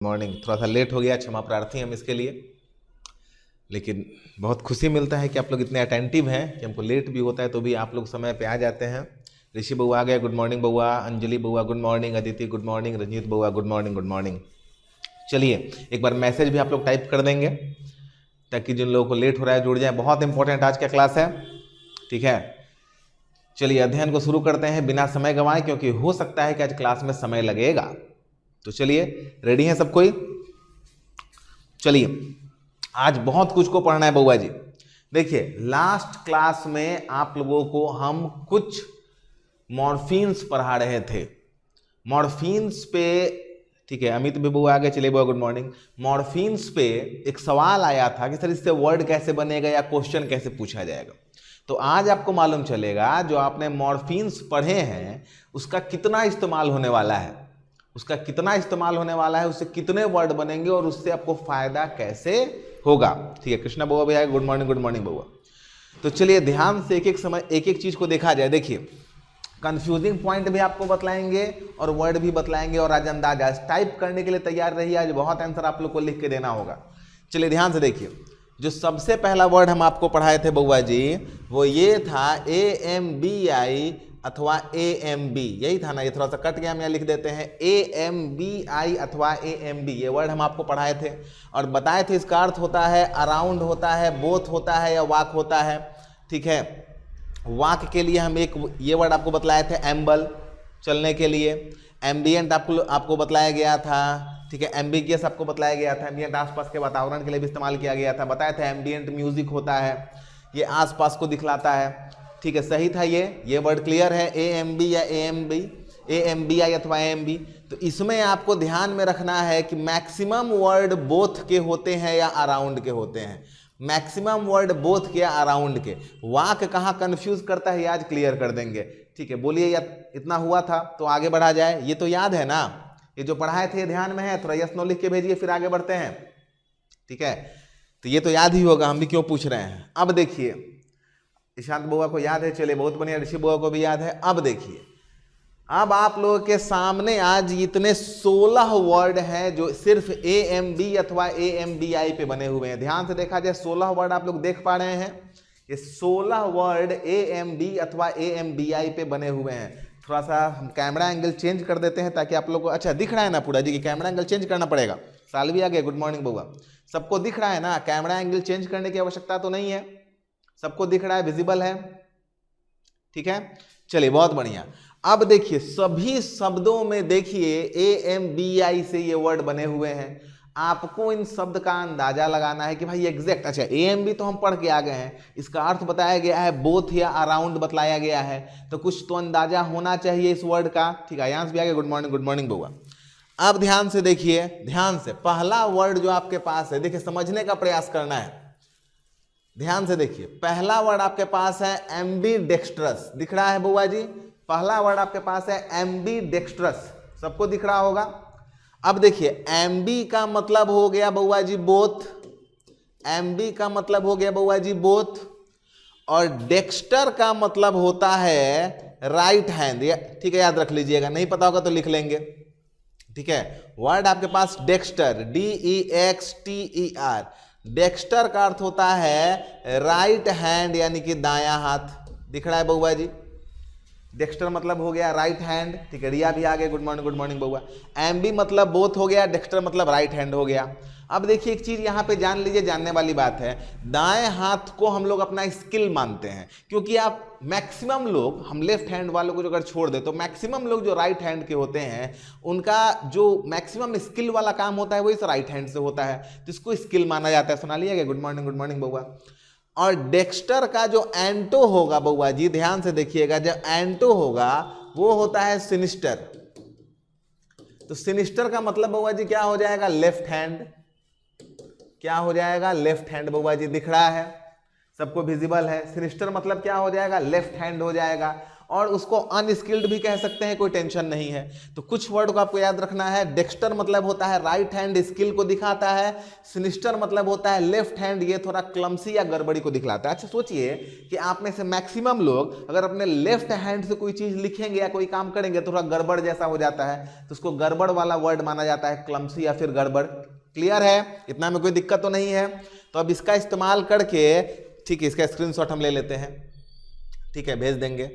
Morning थोड़ा सा late हो गया, क्षमा प्रार्थी हम इसके लिए, लेकिन बहुत खुशी मिलता है कि आप लोग इतने अटेंटिव हैं कि हमको लेट भी होता है तो भी आप लोग समय पे आ जाते हैं। ऋषि बउआ आ गए, गुड मॉर्निंग बउआ। अंजलि बउआ good morning. Aditi good morning. Ranjeet बउआ गुड मॉर्निंग। Good morning. चलिए एक बार मैसेज भी आप लोग टाइप कर देंगे ताकि जिन लोगों को लेट हो रहा है जुड़ जाए। बहुत इंपॉर्टेंट आज का क्लास है, ठीक है। चलिए अध्ययन को शुरू करते हैं बिना समय गंवाए, क्योंकि हो सकता है कि आज क्लास में समय लगेगा। तो चलिए रेडी हैं सब कोई? चलिए आज बहुत कुछ को पढ़ना है बउआ जी। देखिए लास्ट क्लास में आप लोगों को हम कुछ मॉर्फीन्स पढ़ा रहे थे। मॉर्फीन्स पे, ठीक है, अमित भी बउआ आ गए, चलिए बउआ गुड मॉर्निंग। मॉर्फीन्स पे एक सवाल आया था कि सर इससे वर्ड कैसे बनेगा या क्वेश्चन कैसे पूछा जाएगा। तो आज आपको मालूम चलेगा जो आपने मॉर्फीन्स पढ़े हैं उसका कितना इस्तेमाल होने वाला है, उसका कितना इस्तेमाल होने वाला है, उससे कितने वर्ड बनेंगे और उससे आपको फायदा कैसे होगा। ठीक है, कृष्णा बउआ भी आएगा, गुड मॉर्निंग बउआ। तो चलिए ध्यान से एक एक चीज को देखा जाए। देखिए कंफ्यूजिंग पॉइंट भी आपको बतलाएंगे और वर्ड भी बतलाएंगे, और आज अंदाजा टाइप करने के लिए तैयार रहिए, आज बहुत आंसर आप लोग को लिख के देना होगा। चलिए ध्यान से देखिए, जो सबसे पहला वर्ड हम आपको पढ़ाए थे बउआ जी वो ये था AMBI अथवा AMB, यही था ना। ये थोड़ा सा कट गया, हम यहाँ लिख देते हैं AMBI अथवा AMB। ये वर्ड हम आपको पढ़ाए थे और बताए थे इसका अर्थ होता है अराउंड होता है, बोथ होता है या वाक होता है। ठीक है, वाक के लिए हम एक ये वर्ड आपको बतलाए थे एम्बल, चलने के लिए। एम्बियंट आपको बतलाया गया था, ठीक है। एम्बिगियस आपको बताया गया था, एम्बियंट आसपास के वातावरण के लिए भी इस्तेमाल किया गया था। बताया था एम्बियंट म्यूजिक होता है, ये आसपास को दिखलाता है, ठीक है, सही था ये वर्ड क्लियर है। AMB या AMBI अथवा AMB। तो इसमें आपको ध्यान में रखना है कि मैक्सिमम वर्ड बोथ के होते हैं या अराउंड के होते हैं। मैक्सिमम वर्ड बोथ के या अराउंड के। वाक कहाँ कंफ्यूज करता है ये आज क्लियर कर देंगे, ठीक है। बोलिए या इतना हुआ था तो आगे बढ़ा जाए। ये तो याद है ना, ये जो पढ़ाए थे ध्यान में है? थोड़ा यस नो लिख के भेजिए फिर आगे बढ़ते हैं, ठीक है। तो ये तो याद ही होगा, हम भी क्यों पूछ रहे हैं। अब देखिए ईशांत बुआ को याद है, चलिए बहुत बढ़िया। ऋषि बुआ को भी याद है। अब देखिए, अब आप लोगों के सामने आज इतने 16 वर्ड हैं जो सिर्फ AMB अथवा AMBI पे बने हुए हैं। ध्यान से देखा जाए 16 वर्ड आप लोग देख पा रहे हैं, ये 16 वर्ड AMB अथवा AMBI पे बने हुए हैं। थोड़ा सा हम कैमरा एंगल चेंज कर देते हैं ताकि आप लोग को अच्छा दिख रहा है ना पूरा जी, कि कैमरा एंगल चेंज करना पड़ेगा। सालवी आ गया, गुड मॉर्निंग बउआ। सबको दिख रहा है ना, कैमरा एंगल चेंज करने की आवश्यकता तो नहीं है, सबको दिख रहा है, विजिबल है, ठीक है। चलिए बहुत बढ़िया। अब देखिए सभी शब्दों में देखिए AMBI से ये वर्ड बने हुए हैं। आपको इन शब्द का अंदाजा लगाना है कि भाई एग्जैक्ट, अच्छा AMB तो हम पढ़ के आ गए हैं, इसका अर्थ बताया गया है, बोथ या अराउंड बतलाया गया है, तो कुछ तो अंदाजा होना चाहिए इस वर्ड का, ठीक है। आयांश भी आ गया, गुड मॉर्निंग बउआ। अब ध्यान से देखिए, ध्यान से पहला वर्ड जो आपके पास है, देखिए समझने का प्रयास करना है, ध्यान से देखिए। पहला वर्ड आपके पास है एम्बीडेक्स्ट्रस, दिख रहा है बउआ जी? पहला वर्ड आपके पास है एम्बीडेक्स्ट्रस, सबको दिख रहा होगा। अब देखिए एम्बी का मतलब हो गया बउआ जी बोथ, एम्बी का मतलब हो गया बउआ जी बोथ, और डेक्स्टर का मतलब होता है राइट हैंड, ठीक है, याद रख लीजिएगा, नहीं पता होगा तो लिख लेंगे, ठीक है। वर्ड आपके पास डेक्स्टर, DEXTER, डेक्स्टर का अर्थ होता है राइट हैंड यानी कि दायां हाथ, दिख रहा है बउआ जी? डेक्स्टर मतलब हो गया राइट हैंड, ठीक है। रिया भी आ गए, गुड मॉर्निंग बउआ। एम्बी मतलब बोथ हो गया, डेक्स्टर मतलब राइट हैंड हो गया। अब देखिए एक चीज यहां पे जान लीजिए, जानने वाली बात है, दाएं हाथ को हम लोग अपना स्किल मानते हैं, क्योंकि आप मैक्सिमम लोग, हम लेफ्ट हैंड वालों को जो अगर छोड़ दे तो मैक्सिमम लोग जो राइट हैंड के होते हैं उनका जो मैक्सिमम स्किल वाला काम होता है वो इस राइट हैंड से होता है, तो इसको स्किल माना जाता है। सुना लिया, गुड मॉर्निंग बउआ। और डेक्स्टर का जो एंटो होगा बउआ जी, ध्यान से देखिएगा, जो एंटो होगा वो होता है सिनिस्टर। तो सिनिस्टर का मतलब बउआ जी क्या हो जाएगा? Left hand. क्या हो जाएगा? लेफ्ट हैंड बउआ जी, दिख रहा है, सबको विजिबल है। सिनिस्टर मतलब क्या हो जाएगा? लेफ्ट हैंड हो जाएगा। और उसको अनस्किल्ड भी कह सकते हैं, कोई टेंशन नहीं है। तो कुछ वर्ड को आपको याद रखना है। डेक्स्टर मतलब होता है राइट हैंड, स्किल को दिखाता है। सिनिस्टर मतलब होता है लेफ्ट हैंड, ये थोड़ा क्लमसी या गड़बड़ी को दिखलाता है। अच्छा सोचिए कि आप में से मैक्सिमम लोग अगर अपने लेफ्ट हैंड से कोई चीज लिखेंगे या कोई काम करेंगे तो थोड़ा गड़बड़ जैसा हो जाता है, तो उसको गड़बड़ वाला वर्ड माना जाता है, क्लमसी या फिर गड़बड़। क्लियर है? इतना में कोई दिक्कत तो नहीं है। तो अब इसका इस्तेमाल करके, ठीक है, इसका स्क्रीनशॉट हम ले लेते हैं, ठीक है, भेज देंगे।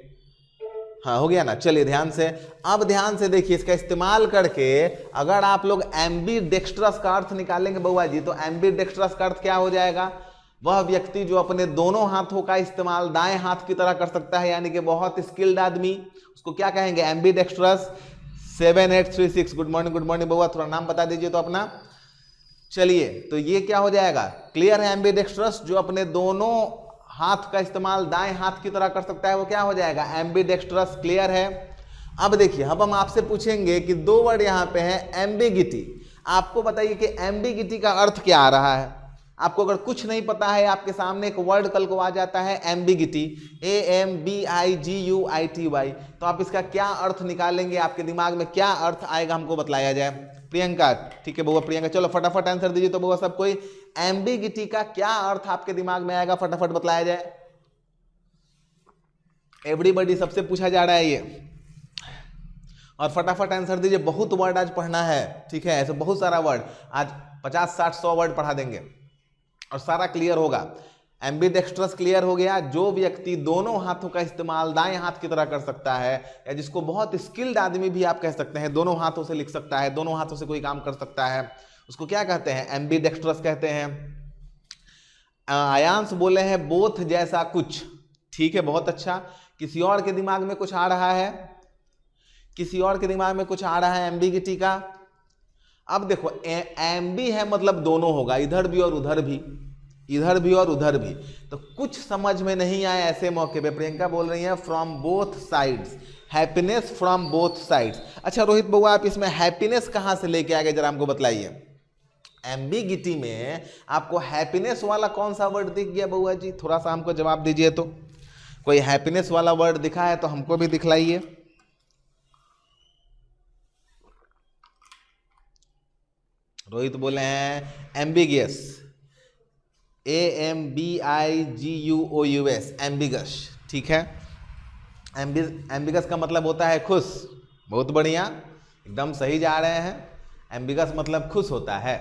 हाँ हो गया ना। चलिए ध्यान से, अब ध्यान से देखिए, इसका इस्तेमाल करके अगर आप लोग एम्बीडेक्स्ट्रस का अर्थ निकालेंगे बउआ जी, तो एम्बीडेक्स्ट्रस का अर्थ क्या हो जाएगा? वह व्यक्ति जो अपने दोनों हाथों का इस्तेमाल दाएं हाथ की तरह कर सकता है, यानी कि बहुत स्किल्ड आदमी, उसको क्या कहेंगे? एम्बीडेक्स्ट्रस। 7836 गुड मॉर्निंग बउआ, थोड़ा नाम बता दीजिए तो अपना। चलिए, तो ये क्या हो जाएगा? क्लियर है? एम्बीडेक्स्ट्रस जो अपने दोनों हाथ का इस्तेमाल दाएं हाथ की तरह कर सकता है, वो क्या हो जाएगा? एम्बीडेक्स्ट्रस। क्लियर है? अब देखिए, अब हम आपसे पूछेंगे कि दो वर्ड यहां पे है, एम्बिगिटी। आपको बताइए कि एम्बिगिटी का अर्थ क्या आ रहा है। आपको अगर कुछ नहीं पता है, आपके सामने एक वर्ड कल को आ जाता है एम्बिगिटी, AMBIGUITY, तो आप इसका क्या अर्थ निकालेंगे? आपके दिमाग में क्या अर्थ आएगा, हमको बतलाया जाए। प्रियंका, ठीक है बउआ, प्रियंका चलो फटाफट आंसर दीजिए तो बउआ सब कोई। एम्बिगिटी का क्या अर्थ आपके दिमाग में आएगा, फटाफट बतलाया जाए। एवरीबॉडी, सबसे पूछा जा रहा है ये, और फटाफट आंसर दीजिए। बहुत वर्ड आज पढ़ना है, ठीक है, ऐसे बहुत सारा वर्ड, आज 50, 60, 100 वर्ड पढ़ा देंगे और सारा क्लियर होगा। एम्बीडेक्स्ट्रस क्लियर हो गया, जो व्यक्ति दोनों हाथों का इस्तेमाल दाएं हाथ की तरह कर सकता है, या जिसको बहुत स्किल्ड आदमी भी आप कह सकते हैं, दोनों हाथों से लिख सकता है, दोनों हाथों से कोई काम कर सकता है, उसको क्या कहते हैं? एम्बीडेक्स्ट्रस कहते हैं। आयांश बोले हैं बोथ जैसा कुछ, ठीक है, बहुत अच्छा। किसी और के दिमाग में कुछ आ रहा है? किसी और के दिमाग में कुछ आ रहा है एम्बिगिटी का? अब देखो, एम्बी है मतलब दोनों होगा, इधर भी और उधर भी, इधर भी और उधर भी। तो कुछ समझ में नहीं आया ऐसे मौके पे, प्रियंका बोल रही है from both sides, happiness from both sides. अच्छा रोहित बउआ, आप इसमें हैप्पीनेस कहां से लेके आ गए, जरा हमको बतलाइए। एम्बिगिटी में आपको हैप्पीनेस वाला कौन सा वर्ड दिख गया बउआ जी? थोड़ा सा हमको जवाब दीजिए तो। कोई हैप्पीनेस वाला वर्ड दिखा है तो हमको भी दिखलाइए। रोहित बोले हैं एम्बिगियस, AMBIGUOUS, एम्बिगस, ठीक है। एम्बिगस का मतलब होता है खुश। बहुत बढ़िया, एकदम सही जा रहे हैं। एम्बिगस मतलब खुश होता है,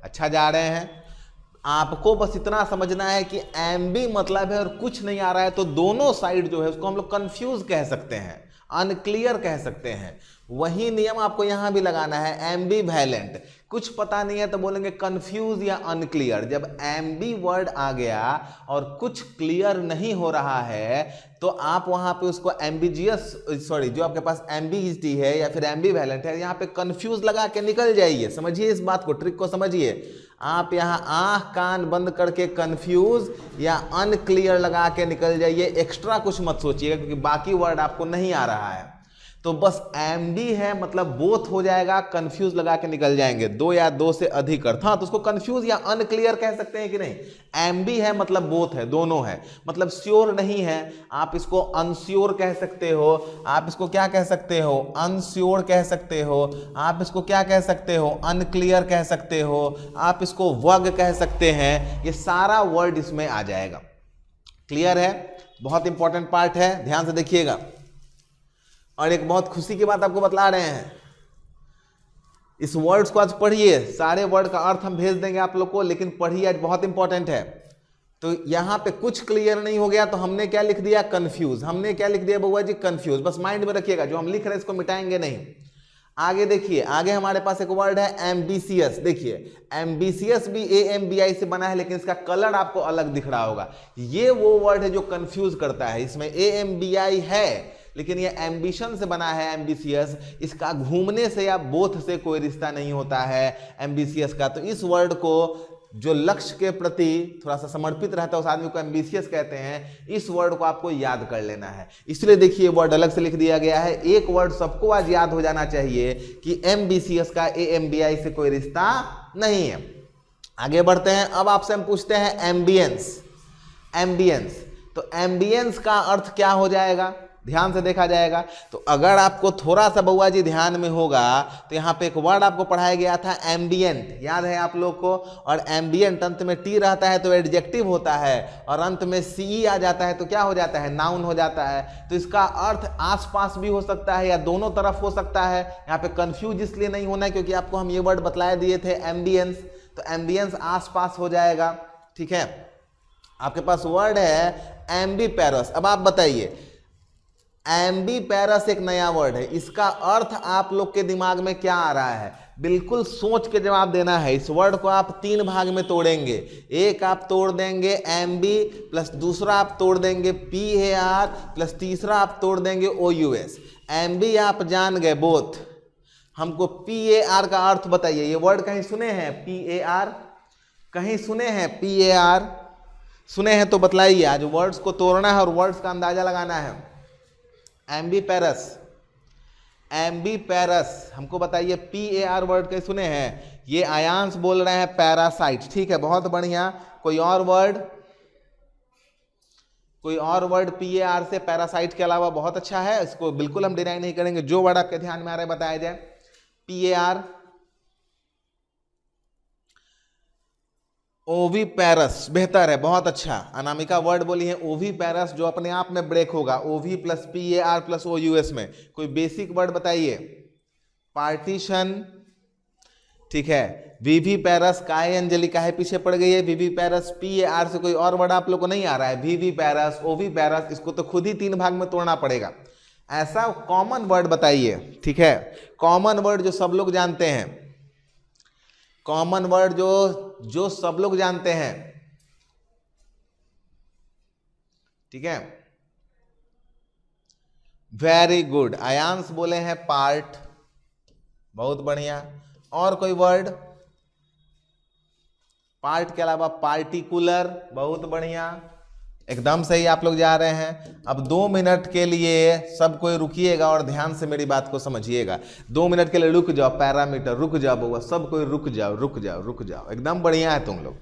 अच्छा जा रहे हैं। आपको बस इतना समझना है कि एम्बी मतलब है और कुछ नहीं आ रहा है, तो दोनों साइड जो है उसको हम लोग कंफ्यूज कह सकते हैं, अनक्लियर कह सकते हैं। वही नियम आपको यहां भी लगाना है, एम्बीवैलेंट। कुछ पता नहीं है तो बोलेंगे कंफ्यूज या अनक्लियर। जब एम्बी वर्ड आ गया और कुछ क्लियर नहीं हो रहा है, तो आप वहां पे उसको एम्बिजियस, सॉरी, जो आपके पास एम्बिगिटी है या फिर एम्बीवैलेंट है, यहाँ पे कंफ्यूज लगा के निकल जाइए। समझिए इस बात को, ट्रिक को समझिए। आप यहाँ आंख कान बंद करके कंफ्यूज या अनक्लियर लगा के निकल जाइए, एक्स्ट्रा कुछ मत सोचिएगा, क्योंकि बाकी वर्ड आपको नहीं आ रहा है। तो बस एम्बी है मतलब बोथ हो जाएगा, कंफ्यूज लगा के निकल जाएंगे, दो या दो से अधिक अर्थ। हाँ, तो उसको कंफ्यूज या अनक्लियर कह सकते हैं कि नहीं? एम्बी है मतलब बोथ है, दोनों है, मतलब श्योर नहीं है, आप इसको अनश्योर कह सकते हो। आप इसको क्या कह सकते हो? अनश्योर कह सकते हो। आप इसको क्या कह सकते हो? अनक्लियर कह सकते हो। आप इसको वग कह सकते हैं। ये सारा वर्ड इसमें आ जाएगा। क्लियर है? बहुत इंपॉर्टेंट पार्ट है, ध्यान से देखिएगा। और एक बहुत खुशी की बात आपको बतला रहे हैं, इस वर्ड्स को आज पढ़िए। सारे वर्ड का अर्थ हम भेज देंगे आप लोग को, लेकिन पढ़िए, आज बहुत इंपॉर्टेंट है। तो यहां पे कुछ क्लियर नहीं हो गया तो हमने क्या लिख दिया? कंफ्यूज। हमने क्या लिख दिया बउआ जी? कंफ्यूज। बस माइंड में रखिएगा, जो हम लिख रहे हैं इसको मिटाएंगे नहीं। आगे देखिए, आगे हमारे पास एक वर्ड है एम्बिशियस। देखिए, एम्बिशियस भी AMBI से बना है, लेकिन इसका कलर आपको अलग दिख रहा होगा। ये वो वर्ड है जो कंफ्यूज करता है। इसमें AMBI है, लेकिन ये एम्बिशन से बना है, एम्बिशियस। इसका घूमने से या बोथ से कोई रिश्ता नहीं होता है एम्बिशियस का। तो इस वर्ड को, जो लक्ष्य के प्रति थोड़ा सा समर्पित रहता है, उस आदमी को एम्बिशियस कहते हैं। इस वर्ड को आपको याद कर लेना है, इसलिए देखिए वर्ड अलग से लिख दिया गया है। एक वर्ड सबको आज याद हो जाना चाहिए कि एम्बिशियस का AMBI से कोई रिश्ता नहीं है। आगे बढ़ते हैं। अब आपसे हम पूछते हैं एम्बियंस। एम्बियंस, तो एम्बियंस का अर्थ क्या हो जाएगा? ध्यान से देखा जाएगा। तो अगर आपको थोड़ा सा बउआ जी ध्यान में होगा तो यहाँ पे एक वर्ड आपको पढ़ाया गया था एम्बियंट, याद है आप लोग को। और एम्बियंट अंत में टी रहता है तो एडजेक्टिव होता है, और अंत में सी आ जाता है तो क्या हो जाता है, नाउन हो जाता है। तो इसका अर्थ आसपास भी हो सकता है या दोनों तरफ हो सकता है। यहाँ पे कंफ्यूज इसलिए नहीं होना है क्योंकि आपको हम ये वर्ड बतलाए दिए थे एम्बियंस, तो एम्बियंस आसपास हो जाएगा। ठीक है, आपके पास वर्ड है एम्बीपेरस। अब आप बताइए, एम्बीपेरस एक नया वर्ड है, इसका अर्थ आप लोग के दिमाग में क्या आ रहा है? बिल्कुल सोच के जवाब देना है। इस वर्ड को आप 3 भाग में तोड़ेंगे। एक आप तोड़ देंगे एम्बी, प्लस दूसरा आप तोड़ देंगे PAR, प्लस तीसरा आप तोड़ देंगे OUS। एम्बी आप जान गए बोथ, हमको PAR का अर्थ बताइए। ये वर्ड कहीं सुने हैं PAR? कहीं सुने हैं PAR? सुने हैं तो बतलाइए। आज वर्ड्स को तोड़ना है और वर्ड्स का अंदाजा लगाना है। एम्बीपेरस, एम्बीपेरस हमको बताइए PAR वर्ड कहीं सुने हैं? ये आयांश बोल रहे हैं पैरासाइट। ठीक है, बहुत बढ़िया। कोई और वर्ड? कोई और वर्ड PAR से पैरासाइट के अलावा? बहुत अच्छा है, इसको बिल्कुल हम डिनाई नहीं करेंगे। जो वर्ड आपके ध्यान में आ रहा है बताया जाए। PAR, ओवीपेरस, बेहतर है, बहुत अच्छा। अनामिका वर्ड बोली है ओवीपेरस, जो अपने आप में ब्रेक होगा OV plus PAR plus OUS में। कोई बेसिक वर्ड बताइए। पार्टीशन, ठीक है। विविपेरस, काहे अंजलि काहे पीछे पड़ गई है? विविपेरस, PAR से कोई और वर्ड आप लोग को नहीं आ रहा है? विविपेरस, ओवीपेरस, इसको तो खुद ही 3 भाग में तोड़ना पड़ेगा। ऐसा कॉमन वर्ड बताइए। ठीक है, कॉमन वर्ड जो सब लोग जानते हैं, कॉमन वर्ड जो सब लोग जानते हैं। ठीक है, वेरी गुड। आयांश बोले हैं पार्ट, बहुत बढ़िया। और कोई वर्ड? पार्ट के अलावा पार्टिकुलर, बहुत बढ़िया, एकदम सही आप लोग जा रहे हैं। अब 2 मिनट के लिए सब कोई रुकिएगा और ध्यान से मेरी बात को समझिएगा। 2 मिनट के लिए रुक जाओ। पैरामीटर, रुक जाओ बउआ, सब कोई रुक जाओ, रुक जाओ, रुक जाओ, एकदम बढ़िया है तुम लोग।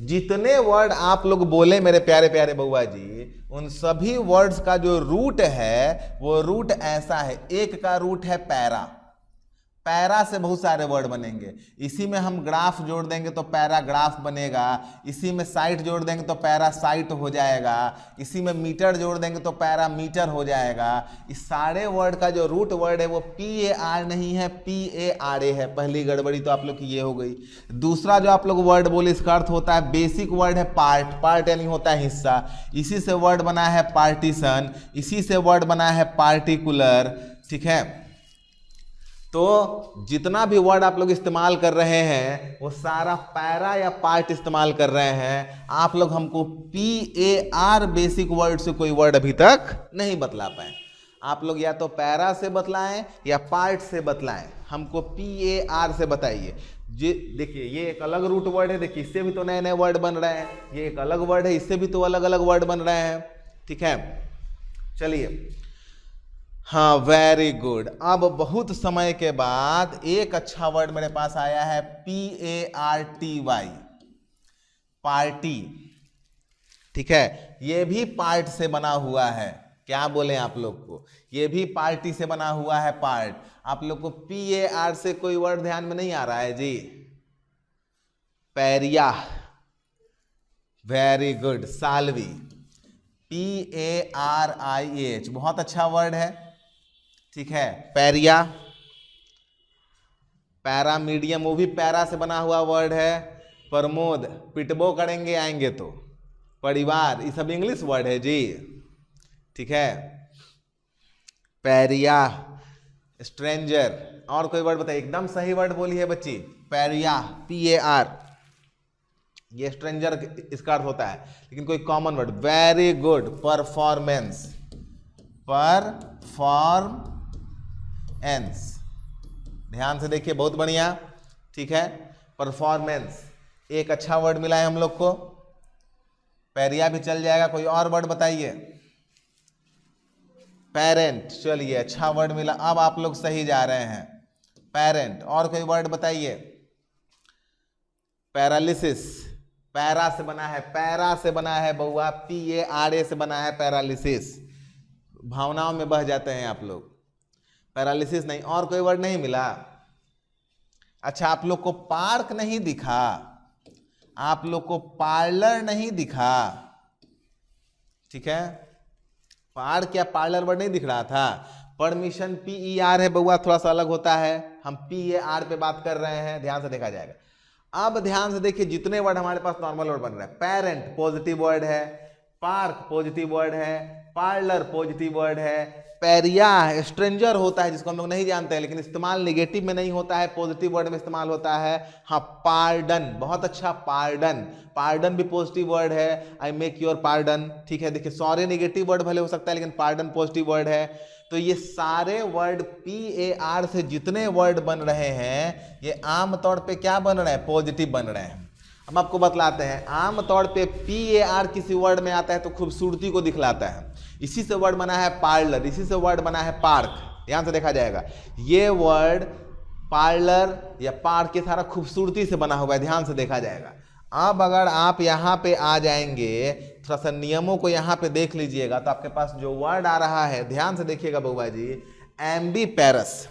जितने वर्ड आप लोग बोले मेरे प्यारे प्यारे बउआ जी, उन सभी वर्ड्स का जो रूट है वो रूट ऐसा है। एक का रूट है पैरा, पैरा से बहुत सारे वर्ड बनेंगे। इसी में हम ग्राफ जोड़ देंगे तो पैराग्राफ बनेगा, इसी में साइट जोड़ देंगे तो पैरासाइट हो जाएगा, इसी में मीटर जोड़ देंगे तो पैरामीटर हो जाएगा। इस सारे वर्ड का जो रूट वर्ड है वो PAR नहीं है, PARA है। पहली गड़बड़ी तो आप लोग की ये हो गई। दूसरा जो आप लोग वर्ड बोले इसका अर्थ होता है, बेसिक वर्ड है पार्ट, पार्ट यानी होता है हिस्सा। इसी से वर्ड बना है पार्टीशन, इसी से वर्ड बना है पार्टिकुलर। ठीक है, तो जितना भी वर्ड आप लोग इस्तेमाल कर रहे हैं वो सारा पैरा या पार्ट इस्तेमाल कर रहे हैं। आप लोग हमको PAR बेसिक वर्ड से कोई वर्ड अभी तक नहीं बतला पाए। आप लोग या तो पैरा से बतलाएं या पार्ट से बतलाएं, हमको PAR से बताइए। देखिए ये एक अलग रूट वर्ड है, देखिए इससे भी तो नए नए वर्ड बन रहे हैं। ये एक अलग वर्ड है, इससे भी तो अलग अलग वर्ड बन रहे हैं। ठीक है, चलिए, हाँ वेरी गुड। अब बहुत समय के बाद एक अच्छा वर्ड मेरे पास आया है, PARTY, पार्टी। ठीक है, ये भी पार्ट से बना हुआ है। क्या बोले आप लोग को? ये भी पार्टी से बना हुआ है, पार्ट। आप लोग को PAR से कोई वर्ड ध्यान में नहीं आ रहा है जी? Pariah, very good. साल्वी, PARIH, बहुत अच्छा वर्ड है। ठीक है, पैरिया, पैरा मीडियम, वो भी पैरा से बना हुआ वर्ड है। प्रमोद, पिटबो करेंगे आएंगे तो। परिवार, ये सब इंग्लिश वर्ड है जी। ठीक है, पैरिया, स्ट्रेंजर। और कोई वर्ड बताइए, एकदम सही वर्ड बोली है बच्ची, पैरिया, PAR। ये स्ट्रेंजर इसका अर्थ होता है, लेकिन कोई common word. Very good. Performance, performance, ध्यान से देखिए, बहुत बढ़िया। ठीक है, परफॉर्मेंस एक अच्छा वर्ड मिला है हम लोग को। पैरिया भी चल जाएगा। कोई और वर्ड बताइए। पेरेंट, चलिए अच्छा वर्ड मिला, अब आप लोग सही जा रहे हैं। पेरेंट। और कोई वर्ड बताइए। पैरालिसिस, पैरा से बना है, पैरा से बना है बउआ, PARA से बना है पैरालिसिस। भावनाओं में बह जाते हैं आप लोग। पैरालिसिस नहीं, और कोई वर्ड नहीं मिला? अच्छा, आप लोग को पार्क नहीं दिखा, आप लोग को पार्लर नहीं दिखा, ठीक है? पार्क या पार्लर वर्ड नहीं दिख रहा था। परमिशन PER है बउआ, थोड़ा सा अलग होता है, हम PAR पे बात कर रहे हैं, ध्यान से देखा जाएगा। अब ध्यान से देखिए, जितने वर्ड हमारे पास नॉर्मल वर्ड बन रहे हैं, पेरेंट पॉजिटिव वर्ड है, पार्क पॉजिटिव वर्ड है, पार्लर पॉजिटिव वर्ड है, पैरिया स्ट्रेंजर होता है जिसको हम लोग नहीं जानते हैं, लेकिन इस्तेमाल नेगेटिव में नहीं होता है, पॉजिटिव वर्ड में इस्तेमाल होता है। हाँ, पार्डन, बहुत अच्छा, पार्डन, पार्डन भी पॉजिटिव वर्ड है, आई मेक योर पार्डन, ठीक है? देखिए, सॉरी नेगेटिव वर्ड भले हो सकता है, लेकिन पार्डन पॉजिटिव वर्ड है। तो ये सारे वर्ड PAR से जितने वर्ड बन रहे हैं, ये आमतौर पे क्या बन रहे हैं? पॉजिटिव बन रहे हैं। हम आपको बतलाते हैं, आमतौर पे PAR किसी वर्ड में आता है तो खूबसूरती को दिखलाता है। इसी से वर्ड बना है पार्लर, इसी से वर्ड बना है पार्क। ध्यान से देखा जाएगा, ये वर्ड पार्लर या पार्क ये सारा खूबसूरती से बना हुआ है, ध्यान से देखा जाएगा। अब अगर आप यहाँ पे आ जाएंगे, थोड़ा सा नियमों को यहाँ पे देख लीजिएगा, तो आपके पास जो वर्ड आ रहा है, ध्यान से देखिएगा बउआ जी, एम्बीपेरस।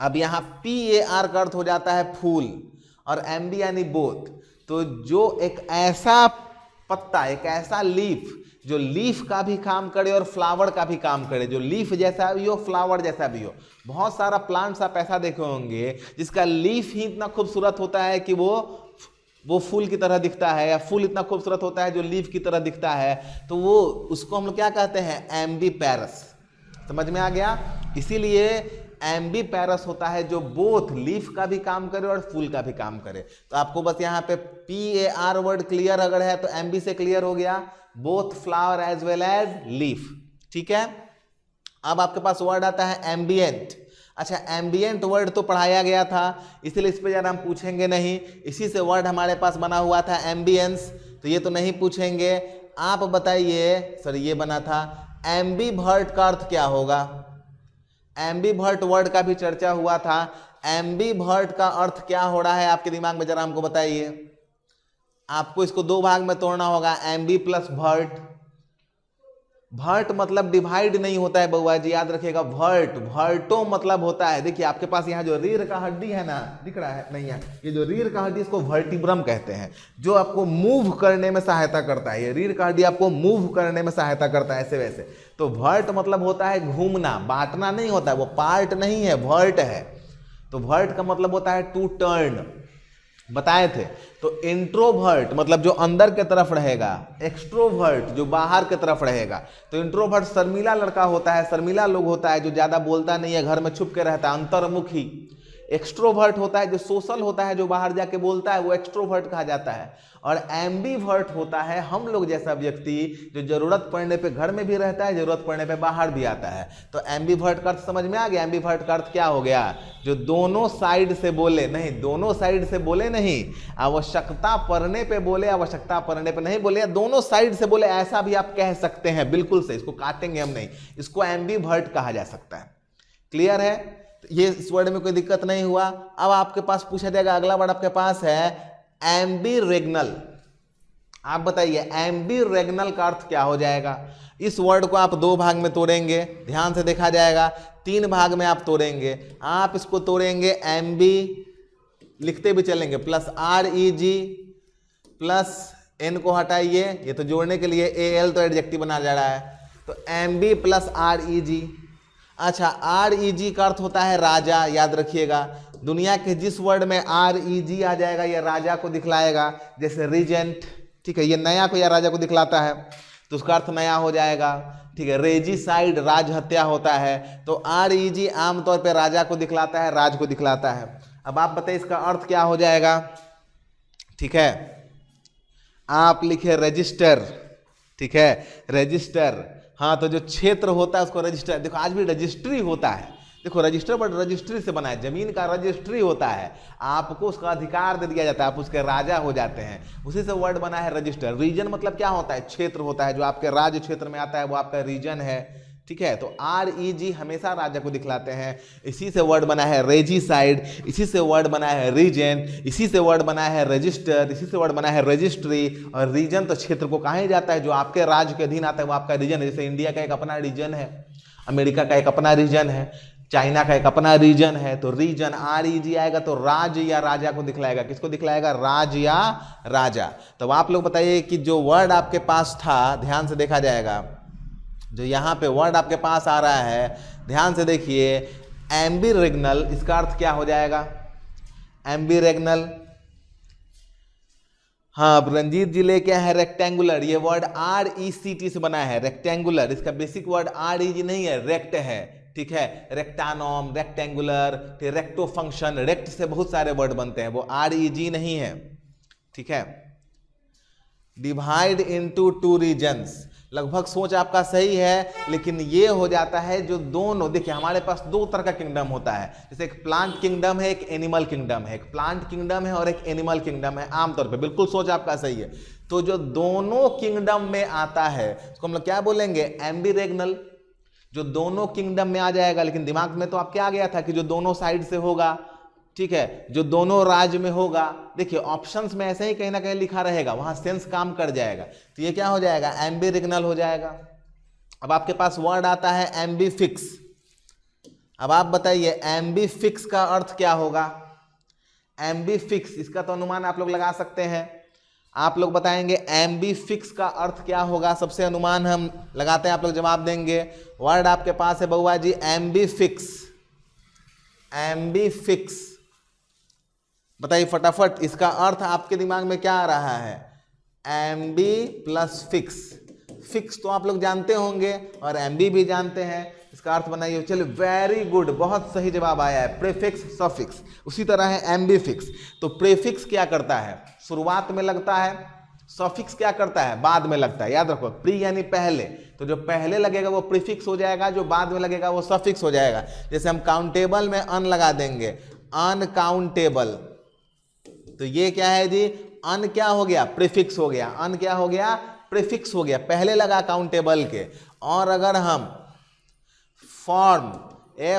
अब यहाँ PAR का अर्थ हो जाता है फूल, और एम्बी यानी बोथ। तो जो एक ऐसा पत्ता, एक ऐसा लीफ जो लीफ का भी काम करे और फ्लावर का भी काम करे, जो लीफ जैसा भी हो, फ्लावर जैसा भी हो। बहुत सारा प्लांट्स आप ऐसा देखे होंगे जिसका लीफ ही इतना खूबसूरत होता है कि वो फूल की तरह दिखता है, या फूल इतना खूबसूरत होता है जो लीफ की तरह दिखता है, तो वो उसको हम लोग क्या कहते हैं? एम्बीपेरस। समझ में आ गया? इसीलिए एम्बीपेरस होता है जो बोथ लीफ का भी काम करे और फूल का भी काम करे। तो आपको बस यहाँ पे PAR वर्ड क्लियर अगर है तो एम्बी से क्लियर हो गया, both flower as well as leaf, ठीक है? अब आपके पास वर्ड आता है एम्बियंट। अच्छा, एम्बियंट वर्ड तो पढ़ाया गया था, इसलिए इस पर ज़्यादा हम पूछेंगे नहीं। इसी से वर्ड हमारे पास बना हुआ था एम्बियंस, तो ये तो नहीं पूछेंगे। आप बताइए, सर ये बना था, एम्बीवर्ट का अर्थ क्या होगा? एम्बीवर्ट वर्ड का भी चर्चा हुआ था। एम्बीवर्ट का अर्थ क्या हो रहा है आपके दिमाग में, जरा हमको बताइए। आपको इसको दो भाग में तोड़ना होगा, एम्बी प्लस वर्ट। वर्ट मतलब डिवाइड नहीं होता है बउआ जी, याद रखिएगा। वर्ट, वर्टो मतलब होता है, देखिए आपके पास यहाँ जो रीढ़ का हड्डी है ना, दिख रहा है नहीं है, ये जो रीढ़ का हड्डी, इसको वर्टिब्रम कहते हैं, जो आपको मूव करने में सहायता करता है। ये रीढ़ का हड्डी आपको मूव करने में सहायता करता है, ऐसे वैसे। तो वर्ट मतलब होता है घूमना, बांटना नहीं होता है, वो पार्ट नहीं है, वर्ट है। तो वर्ट का मतलब होता है टू टर्न, बताए थे। तो इंट्रोवर्ट मतलब जो अंदर के तरफ रहेगा, एक्सट्रोवर्ट जो बाहर के तरफ रहेगा। तो इंट्रोवर्ट शर्मीला लड़का होता है, शर्मीला लोग होता है, जो ज़्यादा बोलता नहीं है, घर में छुप के रहता है, अंतर्मुखी। एक्सट्रोवर्ट होता है जो सोशल होता है, जो बाहर जाके बोलता है, वो एक्सट्रोवर्ट कहा जाता है। और एम्बीवर्ट होता है हम लोग जैसा व्यक्ति, जो जरूरत पड़ने पे घर में भी रहता है, जरूरत पड़ने पे बाहर भी आता है। तो एम्बीवर्ट का अर्थ समझ में आ गया? एम्बीवर्ट का अर्थ क्या हो गया? जो दोनों साइड से बोले, नहीं दोनों साइड से बोले नहीं, आवश्यकता पड़ने पे बोले, आवश्यकता पड़ने पे नहीं बोले, या दोनों साइड से बोले, ऐसा भी आप कह सकते हैं, बिल्कुल से। इसको काटेंगे हम नहीं, इसको एम्बीवर्ट कहा जा सकता है। क्लियर है? ये इस वर्ड में कोई दिक्कत नहीं हुआ। अब आपके पास पूछा जाएगा, अगला वर्ड आपके पास है एम्बीरेग्नल। आप बताइए एम्बीरेग्नल का अर्थ क्या हो जाएगा? इस वर्ड को आप दो भाग में तोड़ेंगे, ध्यान से देखा जाएगा, तीन भाग में आप तोड़ेंगे। आप इसको तोड़ेंगे, एम्बी लिखते भी चलेंगे, प्लस REG प्लस N को हटाइए, ये तो जोड़ने के लिए AL तो एडजेक्टिव बना जा रहा है, तो एम्बी प्लस REG। अच्छा, REG का अर्थ होता है राजा, याद रखिएगा। दुनिया के जिस वर्ड में REG आ जाएगा, ये राजा को दिखलाएगा, जैसे रीजेंट, ठीक है, ये नया को या राजा को दिखलाता है, तो उसका अर्थ नया हो जाएगा, ठीक है। रेजिसाइड राज हत्या होता है, तो REG आमतौर पे राजा को दिखलाता है, राज को दिखलाता है। अब आप बताइए इसका अर्थ क्या हो जाएगा? ठीक है, आप लिखे रजिस्टर, ठीक है, रजिस्टर। हाँ, तो जो क्षेत्र होता है उसको रजिस्टर, देखो आज भी रजिस्ट्री होता है, देखो रजिस्टर बट रजिस्ट्री से बना है, जमीन का रजिस्ट्री होता है, आपको उसका अधिकार दे दिया जाता है, आप उसके राजा हो जाते हैं, उसी से वर्ड बना है रजिस्टर। रीजन मतलब क्या होता है? क्षेत्र होता है, जो आपके राज्य क्षेत्र में आता है वो आपका रीजन है, ठीक है। तो REG हमेशा राजा को दिखलाते हैं। इसी से वर्ड बना है रेजिसाइड, इसी से वर्ड बना है रीजन, इसी से वर्ड बना है रजिस्टर, इसी से वर्ड बना है रजिस्ट्री। और रीजन तो क्षेत्र को कहा ही जाता है, जो आपके राज्य के अधीन आता है वो आपका रीजन है। जैसे इंडिया का एक अपना रीजन है, अमेरिका का एक अपना रीजन है, चाइना का एक अपना रीजन है। तो रीजन REG आएगा तो राज या राजा को दिखलाएगा। किसको दिखलाएगा? राज या राजा। तो आप लोग बताइए कि जो वर्ड आपके पास था, ध्यान से देखा जाएगा, जो यहाँ पे वर्ड आपके पास आ रहा है, ध्यान से देखिए, एम्बीरेग्नल, इसका अर्थ क्या हो जाएगा? एम्बीरेग्नल। हाँ, अब रंजीत जी ले क्या है? रेक्टेंगुलर। ये वर्ड RECT से बना है, रेक्टेंगुलर। इसका बेसिक वर्ड REG नहीं है, रेक्ट है, ठीक है। रेक्टानॉम, रेक्टेंगुलर, फिर रेक्टो फंक्शन, रेक्ट से बहुत सारे वर्ड बनते हैं, वो REG नहीं है, ठीक है। डिवाइड इनटू 2 रीजन्स, लगभग सोच आपका सही है, लेकिन ये हो जाता है जो दोनों, देखिए हमारे पास 2 तरह का किंगडम होता है। जैसे एक प्लांट किंगडम है, एक एनिमल किंगडम है। एक प्लांट किंगडम है और एक एनिमल किंगडम है, आमतौर पे। बिल्कुल सोच आपका सही है। तो जो दोनों किंगडम में आता है उसको हम लोग क्या बोलेंगे? एम्बीरेग्नल। जो दोनों किंगडम में आ जाएगा, लेकिन दिमाग में तो आपके आ गया था कि जो दोनों साइड से होगा, ठीक है, जो दोनों राज्य में होगा। देखिए ऑप्शंस में ऐसे ही कहीं ना कहीं लिखा रहेगा, वहां सेंस काम कर जाएगा। तो ये क्या हो जाएगा? एम्बीरेग्नल हो जाएगा। अब आपके पास वर्ड आता है एम्बीफिक्स। अब आप बताइए एम्बीफिक्स का अर्थ क्या होगा? एम्बीफिक्स, इसका तो अनुमान आप लोग लगा सकते हैं। आप लोग बताएंगे एम्बीफिक्स का अर्थ क्या होगा? सबसे अनुमान हम लगाते हैं, आप लोग जवाब देंगे। वर्ड आपके पास है बउआ जी एम्बीफिक्स। एम्बीफिक्स बताइए फटाफट, इसका अर्थ आपके दिमाग में क्या आ रहा है? Aamby plus fix. फिक्स तो आप लोग जानते होंगे और एम्बी भी जानते हैं, इसका अर्थ बनाइए। चलिए वेरी गुड, बहुत सही जवाब आया है, प्रीफिक्स सफिक्स। उसी तरह है एम्बीफिक्स। तो प्रीफिक्स क्या करता है? शुरुआत में लगता है। सफिक्स क्या करता है? बाद में लगता है। याद रखो, प्री यानी पहले, तो जो पहले लगेगा वो प्रीफिक्स हो जाएगा, जो बाद में लगेगा वो सफिक्स हो जाएगा। जैसे हम काउंटेबल में अन लगा देंगे, अनकाउंटेबल, तो ये क्या है जी? अन क्या हो गया? प्रीफिक्स हो गया। अन क्या हो गया? प्रीफिक्स हो गया, पहले लगा काउंटेबल के। और अगर हम फॉर्म,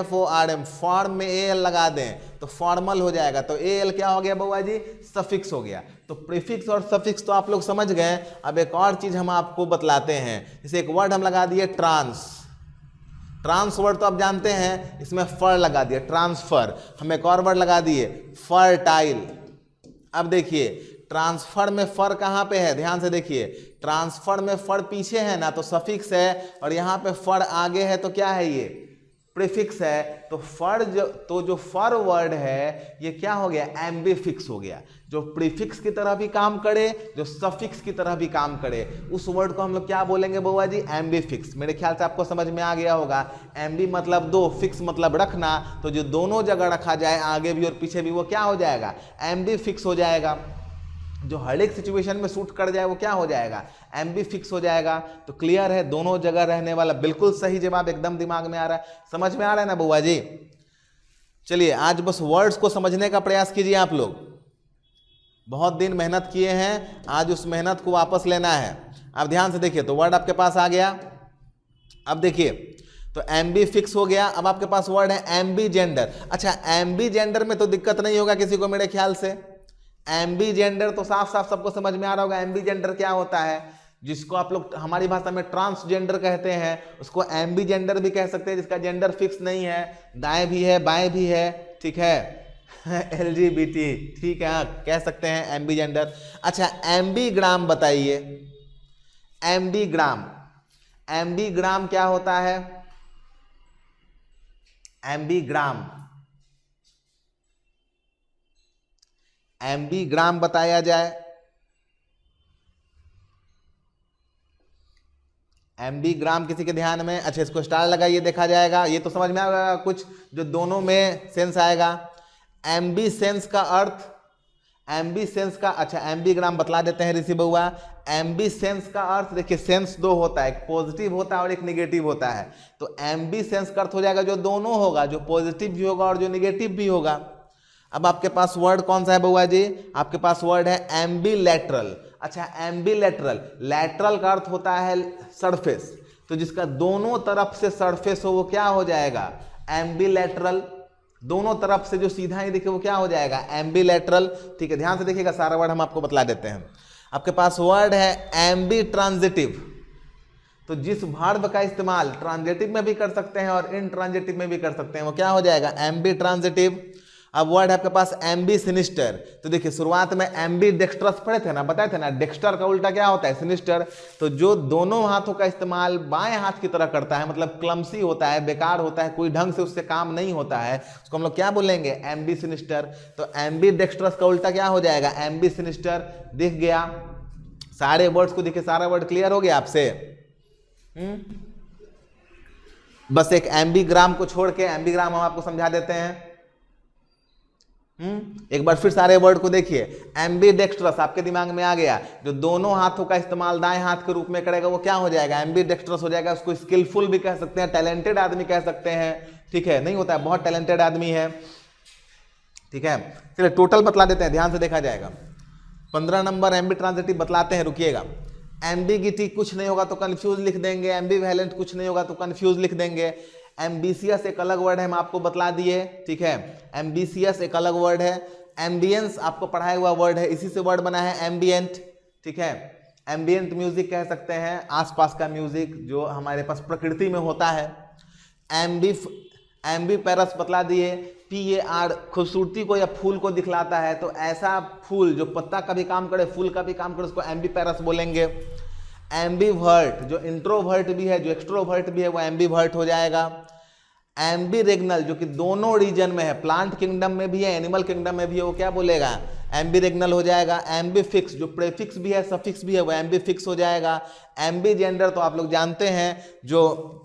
FORM, फॉर्म में AL लगा दें तो फॉर्मल हो जाएगा। तो AL क्या हो गया बउआ जी? सफिक्स हो गया। तो प्रीफिक्स और सफिक्स तो आप लोग समझ गए। अब एक और चीज हम आपको बतलाते हैं। जैसे एक वर्ड हम लगा दिए ट्रांस। ट्रांस वर्ड तो आप जानते हैं, इसमें फर लगा दिया, ट्रांसफर। हम एक और वर्ड लगा दिए फर्टाइल। अब देखिए ट्रांसफर में फर कहाँ पे है? ध्यान से देखिए, ट्रांसफर में फर पीछे है ना, तो सफिक्स है, और यहाँ पे फर आगे है, तो क्या है? ये प्रीफिक्स है। तो फर जो फर वर्ड है ये क्या हो गया? एम्बीफिक्स हो गया। जो प्रीफिक्स की तरह भी काम करे, जो सफिक्स की तरह भी काम करे, उस वर्ड को हम लोग क्या बोलेंगे बउआ जी? एम्बीफिक्स। मेरे ख्याल से आपको समझ में आ गया होगा। एम्बी मतलब दो, फिक्स मतलब रखना, तो जो दोनों जगह रखा जाए, आगे भी और पीछे भी, वो क्या हो जाएगा? एम्बीफिक्स हो जाएगा। जो हर एक सिचुएशन में सूट कर जाए वो क्या हो जाएगा? एम्बीफिक्स हो जाएगा। तो क्लियर है, दोनों जगह रहने वाला। बिल्कुल सही जवाब, एकदम दिमाग में आ रहा है, समझ में आ रहा है ना बुआ जी? चलिए आज बस वर्ड्स को समझने का प्रयास कीजिए। आप लोग बहुत दिन मेहनत किए हैं, आज उस मेहनत को वापस लेना है। अब ध्यान से देखिए, तो वर्ड आपके पास आ गया। अब देखिए, तो एम्बीफिक्स हो गया। अब आपके पास वर्ड है एम्बीजेंडर। अच्छा, एम्बीजेंडर में तो दिक्कत नहीं होगा किसी को मेरे ख्याल से। एम्बीजेंडर तो साफ साफ सबको समझ में आ रहा होगा। एम्बीजेंडर क्या होता है? जिसको आप लोग हमारी भाषा में ट्रांसजेंडर कहते हैं, उसको एम्बीजेंडर भी कह सकते हैं, जिसका जेंडर फिक्स नहीं है, दाएं भी है बाएं भी है, ठीक है। LGBT, ठीक है, हाँ कह सकते हैं एम्बीजेंडर। अच्छा, एम्बीग्राम बताइए। एम्बीग्राम, एम्बीग्राम क्या होता है? एम्बीग्राम, एम्बीग्राम बताया जाए। एम्बीग्राम किसी के ध्यान में? अच्छा, इसको स्टार लगाइए, देखा जाएगा। ये तो समझ में आएगा कुछ जो दोनों में सेंस आएगा। एम्बीसेंस का अर्थ, एम्बीसेंस का, अच्छा एम्बीग्राम बतला देते हैं ऋषि बउआ। एम्बीसेंस का अर्थ देखिए, सेंस दो होता है, एक पॉजिटिव होता है और एक निगेटिव होता है। तो एम्बीसेंस का अर्थ हो जाएगा जो दोनों होगा, जो पॉजिटिव भी होगा और जो निगेटिव भी होगा। अब आपके पास वर्ड कौन सा है बउआ जी? आपके पास वर्ड है एम्बीलैटरल। अच्छा, एम्बीलैटरल, लैटरल का अर्थ होता है सरफेस, तो जिसका दोनों तरफ से सरफेस हो वो क्या हो जाएगा, एम्बिलैटरल। दोनों तरफ से जो सीधा ही दिखे वो क्या हो जाएगा, एम्बिलैटरल। ठीक है, ध्यान से देखिएगा, सारा वर्ड हम आपको बतला देते हैं। आपके पास वर्ड है एम्बी ट्रांजिटिव, तो जिस वर्ब का इस्तेमाल ट्रांजिटिव में भी कर सकते हैं और इंट्रांजिटिव में भी कर सकते हैं वो क्या हो जाएगा, एम्बी ट्रांजिटिव। अब वर्ड है आपके पास एम्बी सिनिस्टर, तो देखिए शुरुआत में एम्बी डेक्स्ट्रस पढ़े थे ना, बताए थे ना, डेक्स्टर का उल्टा क्या होता है, सिनिस्टर। तो जो दोनों हाथों का इस्तेमाल बाएं हाथ की तरह करता है, मतलब क्लमसी होता है, बेकार होता है, कोई ढंग से उससे काम नहीं होता है, उसको हम लोग क्या बोलेंगे, एम्बी सिनिस्टर। तो एम्बी डेक्स्ट्रस का उल्टा क्या हो जाएगा, एम्बी सिनिस्टर। दिख गया, सारे वर्ड्स को देखिए, सारा वर्ड क्लियर हो गया आपसे। बस एक एम्बीग्राम को छोड़ के, एम्बीग्राम हम आपको समझा देते हैं। एक बार फिर सारे वर्ड को देखिए, एम्बीडेक्स्ट्रस आपके दिमाग में आ गया, जो दोनों हाथों का इस्तेमाल दाएं हाथ के रूप में करेगा वो क्या हो जाएगा, एम्बीडेक्स्ट्रस हो जाएगा। उसको स्किलफुल भी कह सकते हैं, टैलेंटेड आदमी कह सकते हैं। ठीक है, नहीं होता है, बहुत टैलेंटेड आदमी है। ठीक है, चलिए टोटल बतला देते हैं, ध्यान से देखा जाएगा। 15 नंबर एम्बी ट्रांजिटिव बतलाते हैं, रुकिएगा। एम्बिगिटी कुछ नहीं होगा तो कंफ्यूज लिख देंगे, एम्बीवैलेंट कुछ नहीं होगा तो कंफ्यूज लिख देंगे। एम्बिशियस एक अलग वर्ड है, हम आपको बतला दिए। ठीक है, एम्बिशियस एक अलग वर्ड है। एम्बियंस आपको पढ़ाया हुआ वर्ड है, इसी से वर्ड बना है एम्बियंट। ठीक है, एम्बियंट म्यूजिक कह सकते हैं, आसपास का म्यूजिक जो हमारे पास प्रकृति में होता है। एम्बीपेरस बतला दिए, PAR खूबसूरती को या फूल को दिखलाता है, तो ऐसा फूल जो पत्ता का भी काम करे, फूल का भी काम करे, उसको एम्बीपेरस बोलेंगे। एम्बीवर्ट जो इंट्रोवर्ट भी है, जो एक्सट्रोवर्ट भी है, वो एम्बीवर्ट हो जाएगा। एम्बीरेग्नल जो कि दोनों रीजन में है, प्लांट किंगडम में भी है, एनिमल किंगडम में भी है, वो क्या बोलेगा, एम्बीरेग्नल हो जाएगा। एम्बीफिक्स जो प्रेफिक्स भी है, सफिक्स भी है, वो एम्बीफिक्स हो जाएगा। एम्बीजेंडर तो आप लोग जानते हैं, जो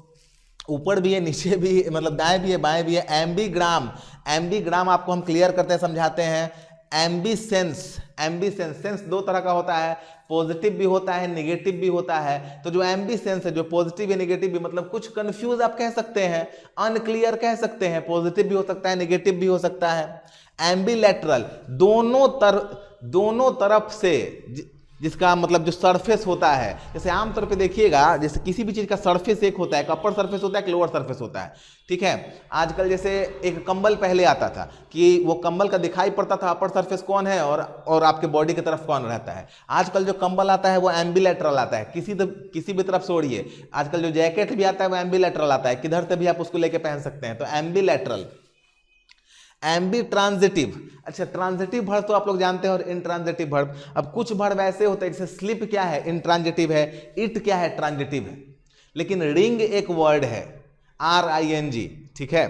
ऊपर भी है, नीचे भी, मतलब दाएं भी है, बाएं भी है। एम्बीग्राम, एम्बीग्राम आपको हम क्लियर करते हैं, समझाते हैं। एम्बीसेंस, एम्बीसेंस, सेंस दो तरह का होता है, पॉजिटिव भी होता है, नेगेटिव भी होता है। तो जो एम्बीसेंस है, जो पॉजिटिव या नेगेटिव भी, मतलब कुछ कंफ्यूज आप कह सकते हैं, अनक्लियर कह सकते हैं, पॉजिटिव भी हो सकता है, नेगेटिव भी हो सकता है। एम्बीलैटरल दोनों तरफ से, जिसका मतलब जो सरफेस होता है, जैसे आमतौर पे देखिएगा, जैसे किसी भी चीज़ का सरफेस एक होता है, एक अपर सरफेस होता है, एक लोअर सरफेस होता है। ठीक है, आजकल जैसे एक कंबल पहले आता था कि वो कंबल का दिखाई पड़ता था अपर सरफेस कौन है और आपके बॉडी की तरफ कौन रहता है। आजकल जो कंबल आता है वो एम्बिलैटरल आता है, किसी भी तरफ छोड़िए। आजकल जो जैकेट भी आता है वो एम्बिलैटरल आता है, किधर से भी आप उसको लेके पहन सकते हैं, तो एम्बिलैटरल। एम्बी ट्रांजिटिव, अच्छा ट्रांजिटिव वर्ब तो आप लोग जानते हैं, और इंट्रांजिटिव वर्ब। अब कुछ वर्ब ऐसे होते हैं, जैसे स्लिप क्या है, इंट्रांजिटिव है, इट क्या है, ट्रांजिटिव है। लेकिन रिंग एक वर्ड है, RING। ठीक है,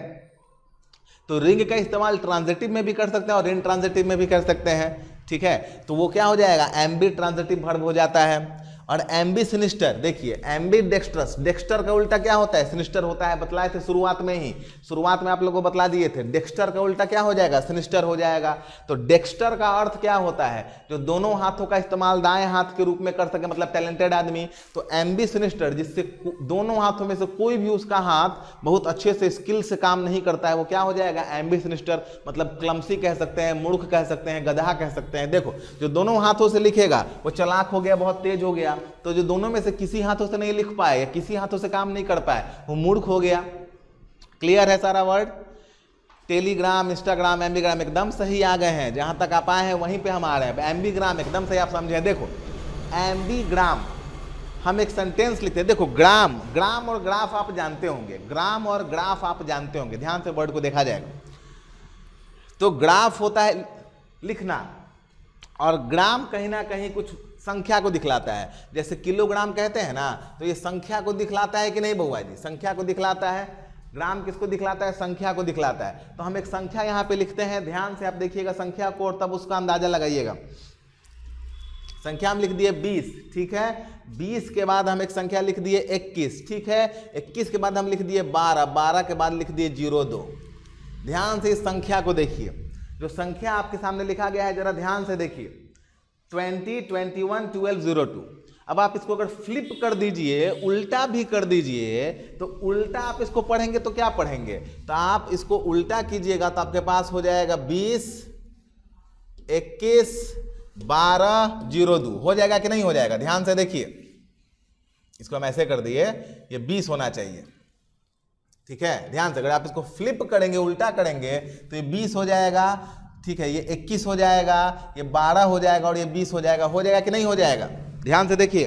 तो रिंग का इस्तेमाल ट्रांजिटिव में भी कर सकते हैं और इंट्रांजिटिव में भी कर सकते हैं। ठीक है, तो वो क्या हो जाएगा, एम्बी ट्रांजिटिव वर्ब हो जाता है। और एम्बी सिनिस्टर, देखिए एम्बी डेक्स्ट्रस, डेक्स्टर का उल्टा क्या होता है, सिनिस्टर होता है, बतलाए थे शुरुआत में ही, शुरुआत में आप लोगों को बतला दिए थे। डेक्स्टर का उल्टा क्या हो जाएगा, सिनिस्टर हो जाएगा। तो डेक्स्टर का अर्थ क्या होता है, जो दोनों हाथों का इस्तेमाल दाएं हाथ के रूप में कर सके, मतलब टैलेंटेड आदमी। तो एम्बी सिनिस्टर, जिससे दोनों हाथों में से कोई भी उसका हाथ बहुत अच्छे से स्किल से काम नहीं करता है, वो क्या हो जाएगा, एम्बी सिनिस्टर। मतलब क्लमसी कह सकते हैं, मूर्ख कह सकते हैं, गधा कह सकते हैं। देखो जो दोनों हाथों से लिखेगा वो चालाक हो गया, बहुत तेज हो गया। तो जो दोनों में से किसी हाथों से नहीं लिख पाए या किसी हाथों से काम नहीं कर पाए, वो मूर्ख हो गया। क्लियर है सारा वर्ड। टेलीग्राम, इंस्टाग्राम, एम्बीग्राम एकदम सही आ गए हैं, जहां तक आप आए हैं वहीं पे हम आ रहे हैं। एम्बीग्राम एकदम सही आप समझे। देखो एम्बीग्राम, हम एक सेंटेंस लिखते हैं। देखो ग्राम, ग्राम और ग्राफ आप जानते होंगे, ग्राम और ग्राफ आप जानते होंगे, ध्यान से वर्ड को देखा जाएगा। तो ग्राफ होता है लिखना, और ग्राम कहीं ना कहीं कुछ संख्या को दिखलाता है। जैसे किलोग्राम कहते हैं ना, तो ये संख्या को दिखलाता है कि नहीं बउआ जी, संख्या को दिखलाता है। ग्राम किसको दिखलाता है, संख्या को दिखलाता है। तो हम एक संख्या यहाँ पे लिखते हैं, ध्यान से आप देखिएगा संख्या को, और तब उसका अंदाजा लगाइएगा। संख्या हम लिख दिए 20, ठीक है। 20 के बाद हम एक संख्या लिख दिए 21, ठीक है। 21 के बाद हम लिख दिए 12, 12 के बाद लिख दिए 02। ध्यान से इस संख्या को देखिए, जो संख्या आपके सामने लिखा गया है जरा ध्यान से देखिए, 20, 21, 12, 02। अब आप इसको अगर फ्लिप कर दीजिए, उल्टा भी कर दीजिए, तो उल्टा आप इसको पढ़ेंगे तो क्या पढ़ेंगे, तो आप इसको उल्टा कीजिएगा तो आपके पास हो जाएगा 20, 21, 12, 02 हो जाएगा कि नहीं हो जाएगा। ध्यान से देखिए, इसको हम ऐसे कर दिए, ये 20 होना चाहिए, ठीक है। ध्यान से, अगर आप इसको फ्लिप करेंगे, उल्टा करेंगे, तो ये 20 हो जाएगा, ठीक है, ये 21 हो जाएगा, ये 12 हो जाएगा और ये 20 हो जाएगा कि नहीं हो जाएगा? ध्यान से देखिए,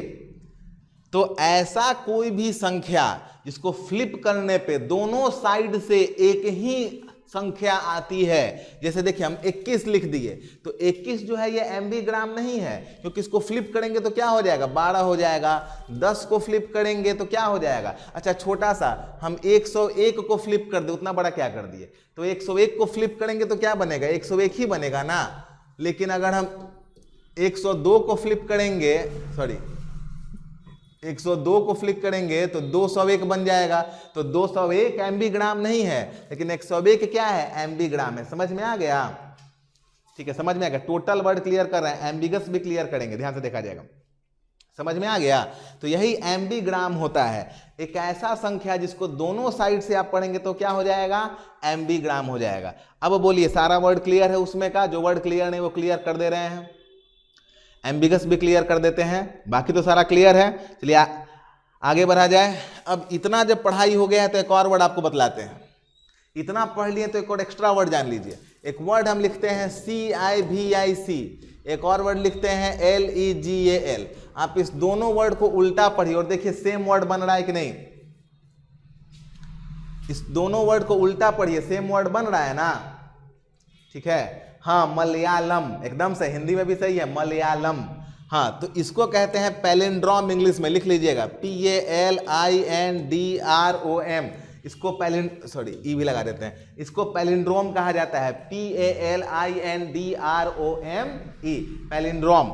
तो ऐसा कोई भी संख्या जिसको फ्लिप करने पे दोनों साइड से एक ही संख्या आती है, जैसे देखिए हम 21 लिख दिए, तो 21 जो है ये एम्बीग्राम नहीं है, क्योंकि इसको फ्लिप करेंगे तो क्या हो जाएगा? 12 हो जाएगा। 10 को फ्लिप करेंगे तो क्या हो जाएगा? अच्छा, छोटा सा हम 101 को फ्लिप कर दे, उतना बड़ा क्या कर दिए, तो 101 को फ्लिप करेंगे तो क्या बनेगा? 101 ही बनेगा ना। लेकिन अगर हम 102 को फ्लिप करेंगे, 102 को फ्लिप करेंगे तो 201 बन जाएगा। तो 201 एम्बीग्राम नहीं है, लेकिन 101 क्या है? एम्बीग्राम है। समझ में आ गया? ठीक है, समझ में आ गया। टोटल वर्ड क्लियर कर रहे हैं, एम्बिगस भी क्लियर करेंगे, ध्यान से देखा जाएगा। समझ में आ गया? तो यही एम्बीग्राम होता है, एक ऐसा संख्या जिसको दोनों साइड से आप पढ़ेंगे तो क्या हो जाएगा? एम्बीग्राम हो जाएगा। अब बोलिए, सारा वर्ड क्लियर है उसमें का? जो वर्ड क्लियर नहीं वो क्लियर कर दे रहे हैं, एम्बिगस भी क्लियर कर देते हैं, बाकी तो सारा क्लियर है। चलिए आगे बढ़ा जाए। अब इतना जब पढ़ाई हो गया है तो एक और वर्ड आपको बतलाते हैं। इतना पढ़ लिए तो एक और एक्स्ट्रा वर्ड जान लीजिए। एक वर्ड हम लिखते हैं CIVIC, एक और वर्ड लिखते हैं LEGAL। आप इस दोनों वर्ड को उल्टा पढ़िए और देखिए सेम वर्ड बन रहा है कि नहीं। इस दोनों वर्ड को उल्टा पढ़िए, सेम वर्ड बन रहा है ना? ठीक है, हाँ, मलयालम, एकदम से, हिंदी में भी सही है, मलयालम। हाँ, तो इसको कहते हैं पैलिंड्रोम, इंग्लिश में लिख लीजिएगा, PALINDROM। इसको ई भी लगा देते हैं, इसको पैलिंड्रोम कहा जाता है, PALINDROME, पैलिंड्रोम।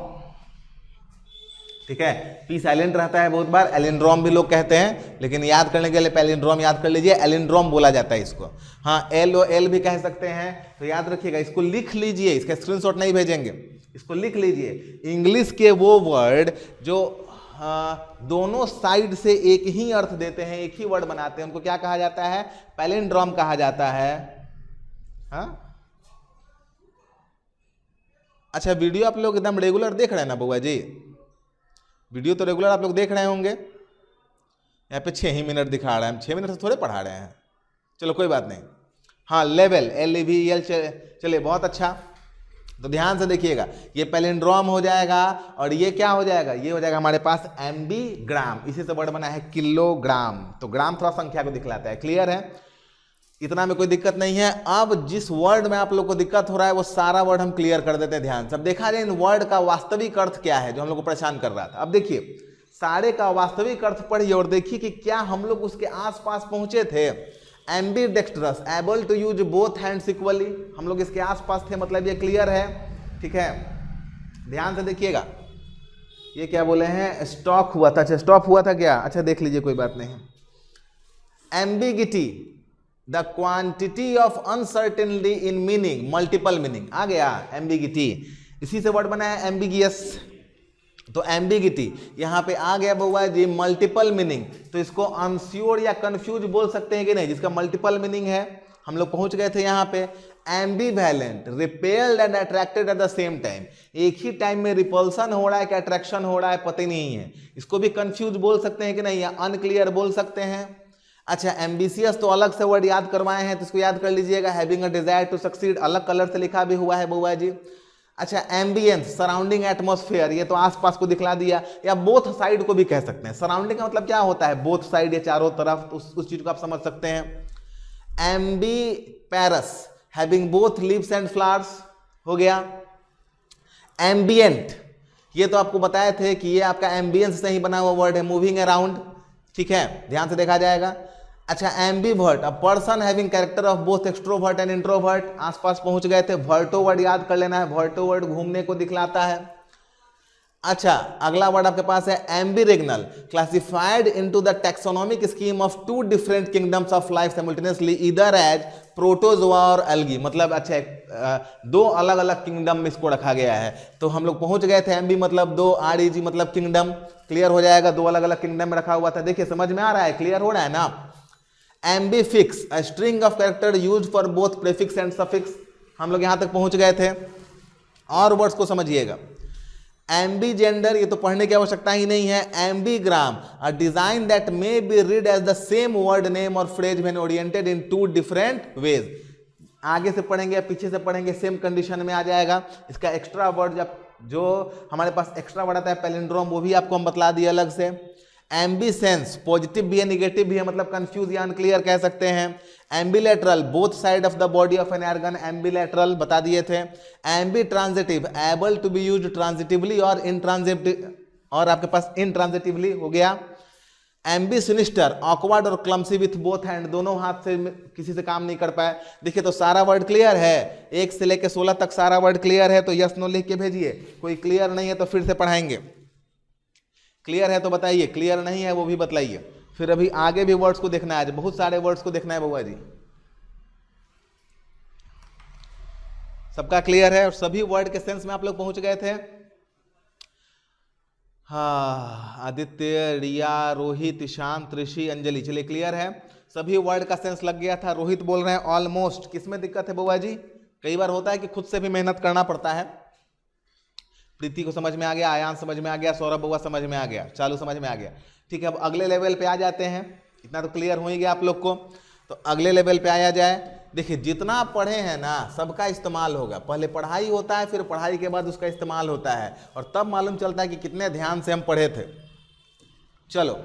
ठीक है, पी साइलेंट रहता है बहुत बार, एलिंड्रोम भी लोग कहते हैं, लेकिन याद करने के लिए पैलिंड्रोम याद कर लीजिए, एलिंड्रोम बोला जाता है इसको। हाँ, LOL भी कह सकते हैं, तो याद रखिएगा, इसको लिख लीजिए, इसका स्क्रीनशॉट नहीं भेजेंगे, इसको लिख लीजिए। इंग्लिश के वो वर्ड जो दोनों साइड से एक ही अर्थ देते हैं, एक ही वर्ड बनाते हैं, उनको क्या कहा जाता है? पैलिंड्रोम कहा जाता है। हाँ, अच्छा, वीडियो आप लोग एकदम रेगुलर देख रहे हैं ना बउआ जी? वीडियो तो रेगुलर आप लोग देख रहे होंगे। यहाँ पे 6 ही मिनट दिखा रहे हैं, 6 मिनट से थोड़े पढ़ा रहे हैं। चलो कोई बात नहीं। हाँ, लेवल, LEVEL, चलिए बहुत अच्छा। तो ध्यान से देखिएगा, ये पैलिंड्रोम हो जाएगा और ये क्या हो जाएगा? ये हो जाएगा हमारे पास एम्बीग्राम। इसी से वर्ड बना है किलोग्राम। तो ग्राम थोड़ा संख्या को दिखलाता है, क्लियर है? इतना में कोई दिक्कत नहीं है। अब जिस वर्ड में आप लोग को दिक्कत हो रहा है वो सारा वर्ड हम क्लियर कर देते हैं। ध्यान से अब देखा जाए इन वर्ड का वास्तविक अर्थ क्या है जो हम लोग को परेशान कर रहा था। अब देखिए, सारे का वास्तविक अर्थ पढ़िए और देखिए कि क्या हम लोग उसके आसपास पहुंचे थे। Ambidextrous, able to use both hands equally, हम लोग इसके आसपास थे, मतलब ये क्लियर है। ठीक है, ध्यान से देखिएगा। ये क्या बोले हैं? स्टॉक हुआ था। अच्छा, स्टॉप हुआ था क्या? अच्छा, देख लीजिए, कोई बात नहीं। Ambiguity, the quantity of uncertainty in meaning, multiple meaning आ गया एम्बिगिटी। इसी से वर्ड बना है एम्बिगियस। तो एम्बिगिटी यहां पे आ गया बउआ जी, मल्टीपल मीनिंग। तो इसको अनश्योर या कंफ्यूज बोल सकते हैं कि नहीं, जिसका मल्टीपल मीनिंग है। हम लोग पहुंच गए थे यहां पे। Ambivalent, repelled and attracted at the same time, एक ही टाइम में रिपल्सन हो रहा है कि अट्रैक्शन हो रहा है पता ही नहीं है। इसको भी कंफ्यूज बोल सकते हैं कि नहीं, या अनक्लियर बोल सकते हैं। अच्छा, एम्बिशियस तो अलग से वर्ड याद करवाए हैं, तो इसको याद कर लीजिएगा, having a desire to succeed, अलग कलर से लिखा भी हुआ है बउआ जी। अच्छा, एम्बियंस, सराउंडिंग एटमॉस्फेयर, ये तो आसपास को दिखला दिया, या बोथ साइड को भी कह सकते हैं। सराउंडिंग का मतलब क्या होता है? बोथ साइड या चारों तरफ, उस चीज को आप समझ सकते हैं। Ambiparous, having both leaves and flowers हो गया। एम्बियंट, ये तो आपको बताए थे कि ये आपका एम्बियंस से ही बना हुआ वर्ड है, मूविंग अराउंड। ठीक है, ध्यान से देखा जाएगा। अच्छा, ambivert, a person having character of both extrovert and introvert, आसपास पहुंच गए थे। वर्टो वर्ड याद कर लेना है, वर्टो वर्ड घूमने को दिखलाता है। अच्छा, अगला वर्ड आपके पास है ambiregnal, classified into the taxonomic scheme of 2 different kingdoms of life simultaneously, either as protozoa और एल्गी, मतलब अच्छा 2 अलग अलग किंगडम में इसको रखा गया है। तो हम लोग पहुंच गए थे। एम्बी मतलब 2, REG मतलब किंगडम, क्लियर हो जाएगा, 2 अलग अलग किंगडम में रखा हुआ था। देखिए समझ में आ रहा है, क्लियर हो रहा है ना। Ambifix, a string of character used for both prefix and suffix, हम लोग यहां तक पहुंच गए थे। और वर्ड्स को समझिएगा। एम्बीजेंडर, ये तो पढ़ने की आवश्यकता ही नहीं है। Ambigram, a design that may be read as the same word name और phrase when oriented in two different ways. आगे से पढ़ेंगे या पीछे से पढ़ेंगे सेम कंडीशन में आ जाएगा। इसका एक्स्ट्रा वर्ड जब जो हमारे पास एक्स्ट्रा वर्ड आता है पैलिंड्रोम, वो भी आपको हम बतला दिए अलग से। एम्बिसेंस, पॉजिटिव भी है नेगेटिव भी है, मतलब कंफ्यूज या अनक्लियर कह सकते हैं। Ambilateral, both side of the body of an organ, ambilateral बता दिए थे। Ambitransitive, able to be used transitively और इनट्रांजिटिव, और आपके पास इनट्रांजिटिवली हो गया। एम्बी सिनिस्टर, ऑकवर्ड और क्लमसी विथ बोथ हैंड, दोनों हाथ से किसी से काम नहीं कर पाए। देखिए तो सारा वर्ड क्लियर है, 1 से लेकर 16 तक सारा वर्ड क्लियर है, तो यस नो लिख के भेजिए। कोई क्लियर नहीं है तो फिर से पढ़ाएंगे। क्लियर है तो बताइए, क्लियर नहीं है वो भी बतलाइए। फिर अभी आगे भी वर्ड्स को देखना है, आज बहुत सारे वर्ड्स को देखना है बउआ जी। सबका क्लियर है और सभी वर्ड के सेंस में आप लोग पहुंच गए थे। हाँ, आदित्य, रिया, रोहित, ईशान, ऋषि, अंजलि, चलिए क्लियर है। सभी वर्ड का सेंस लग गया था। रोहित बोल रहे हैं ऑलमोस्ट। किसमें दिक्कत है बउआ जी? कई बार होता है कि खुद से भी मेहनत करना पड़ता है। प्रीति को समझ में आ गया, आयान समझ में आ गया, सौरभ बउआ समझ में आ गया, चालू समझ में आ गया। ठीक है, अब अगले लेवल पे आ जाते हैं। इतना तो क्लियर हो ही गया आप लोग को, तो अगले लेवल पे आया जाए। देखिए जितना आप पढ़े हैं ना, सबका इस्तेमाल होगा। पहले पढ़ाई होता है, फिर पढ़ाई के बाद उसका इस्तेमाल होता है, और तब मालूम चलता है कि कितने ध्यान से हम पढ़े थे। चलो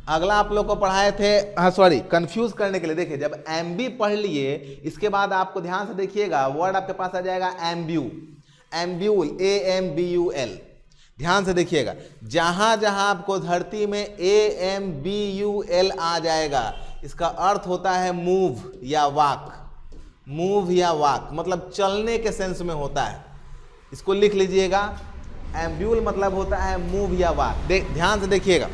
अगला आप लोग को पढ़ाए थे, हाँ सॉरी, कंफ्यूज करने के लिए। देखिए जब एम्बी पढ़ लिए, इसके बाद आपको ध्यान से देखिएगा, वर्ड आपके पास आ जाएगा एम्ब्यू, एम्ब्यूल, AMBUL। ध्यान से देखिएगा, जहां जहां आपको धरती में AMBUL आ जाएगा, इसका अर्थ होता है मूव या वॉक। मूव या वॉक मतलब चलने के सेंस में होता है। इसको लिख लीजिएगा, एम्ब्यूल मतलब होता है मूव या वॉक। ध्यान से देखिएगा,